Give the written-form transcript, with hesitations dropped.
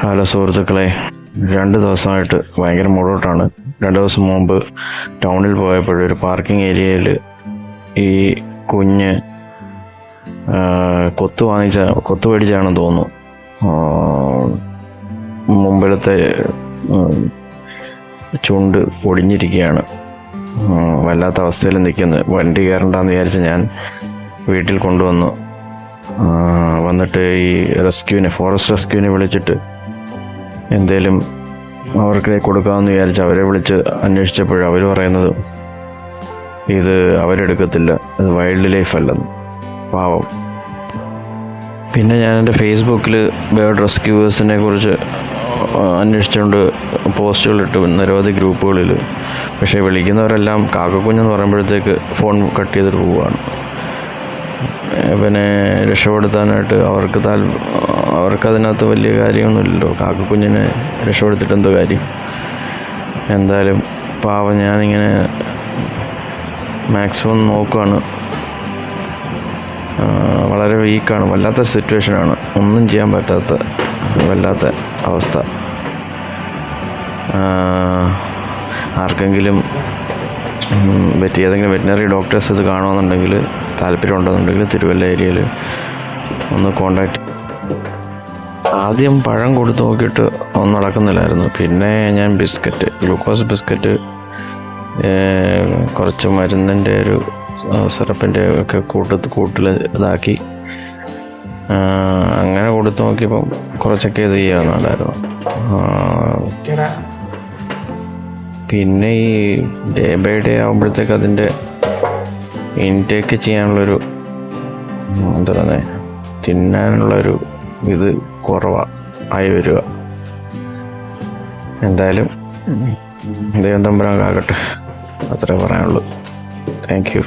Hello സുഹൃത്തുക്കളെ, 2 ദിവസമായിട്ട് ഭയങ്കര മൂടോട്ടാണ്. 2 ദിവസം മുമ്പ് ടൗണിൽ പോയപ്പോഴൊരു പാർക്കിംഗ് ഏരിയയിൽ ഈ കുഞ്ഞ് കൊത്തു മേടിച്ചാണെന്ന് തോന്നുന്നു. മുമ്പിലത്തെ ചുണ്ട് ഒടിഞ്ഞിരിക്കുകയാണ്. വല്ലാത്ത അവസ്ഥയിൽ നിൽക്കുന്നത്. വണ്ടി കയറണ്ടെന്ന് വിചാരിച്ച് ഞാൻ വീട്ടിൽ കൊണ്ടുവന്നു. വന്നിട്ട് ഈ ഫോറസ്റ്റ് റെസ്ക്യൂവിനെ വിളിച്ചിട്ട് എന്തേലും അവർക്ക് കൊടുക്കാമെന്ന് വിചാരിച്ച് അവരെ വിളിച്ച് അന്വേഷിച്ചപ്പോൾ അവർ പറയുന്നത് ഇത് അവരെടുക്കത്തില്ല, അത് വൈൽഡ് ലൈഫ് അല്ലെന്ന്. പാവം. പിന്നെ ഞാൻ എൻ്റെ ഫേസ്ബുക്കിൽ ബേർഡ് റെസ്ക്യൂവേഴ്സിനെ കുറിച്ച് അന്വേഷിച്ചുകൊണ്ട് പോസ്റ്റുകളിട്ട് നിരവധി ഗ്രൂപ്പുകളിൽ. പക്ഷേ വിളിക്കുന്നവരെല്ലാം കാക്കക്കുഞ്ഞെന്ന് പറയുമ്പോഴത്തേക്ക് ഫോൺ കട്ട് ചെയ്തിട്ട് പോവുകയാണ്. പിന്നെ രക്ഷപ്പെടുത്താനായിട്ട് അവർക്കതിനകത്ത് വലിയ കാര്യമൊന്നുമില്ലല്ലോ. കാക്കക്കുഞ്ഞിനെ രക്ഷപ്പെടുത്തിയിട്ട് എന്തോ കാര്യം. എന്തായാലും പാവം, ഞാനിങ്ങനെ മാക്സിമം നോക്കുകയാണ്. വളരെ വീക്കാണ്, വല്ലാത്ത സിറ്റുവേഷനാണ്, ഒന്നും ചെയ്യാൻ പറ്റാത്ത വല്ലാത്ത അവസ്ഥ. ആർക്കെങ്കിലും ഏതെങ്കിലും വെറ്റിനറി ഡോക്ടേഴ്സ് ഇത് കാണുമെന്നുണ്ടെങ്കിൽ, താല്പര്യമുണ്ടെന്നുണ്ടെങ്കിൽ തിരുവല്ല ഏരിയയിൽ ഒന്ന് കോണ്ടാക്ട്. ആദ്യം പഴം കൊടുത്ത് നോക്കിയിട്ട് ഒന്നും നടക്കുന്നില്ലായിരുന്നു. പിന്നെ ഞാൻ ഗ്ലൂക്കോസ് ബിസ്ക്കറ്റ്, കുറച്ച് മരുന്നിൻ്റെ ഒരു സിറപ്പിൻ്റെ ഒക്കെ കൂട്ടിൽ ഇതാക്കി അങ്ങനെ കൊടുത്ത് നോക്കിയപ്പം കുറച്ചൊക്കെ ഇത് ചെയ്യാവുന്നുണ്ടായിരുന്നു. പിന്നെ ഈ ഡേ ബൈ ഡേ ആകുമ്പോഴത്തേക്ക് അതിൻ്റെ ഇൻടേക്ക് ചെയ്യാനുള്ളൊരു എന്താ പറയുന്നത്, തിന്നാനുള്ളൊരു ഇത് കുറവായി വരിക. എന്തായാലും ദൈവം തമ്പുരാൻ കാക്കട്ടെ, അത്രേ പറയാനുള്ളൂ. Thank you.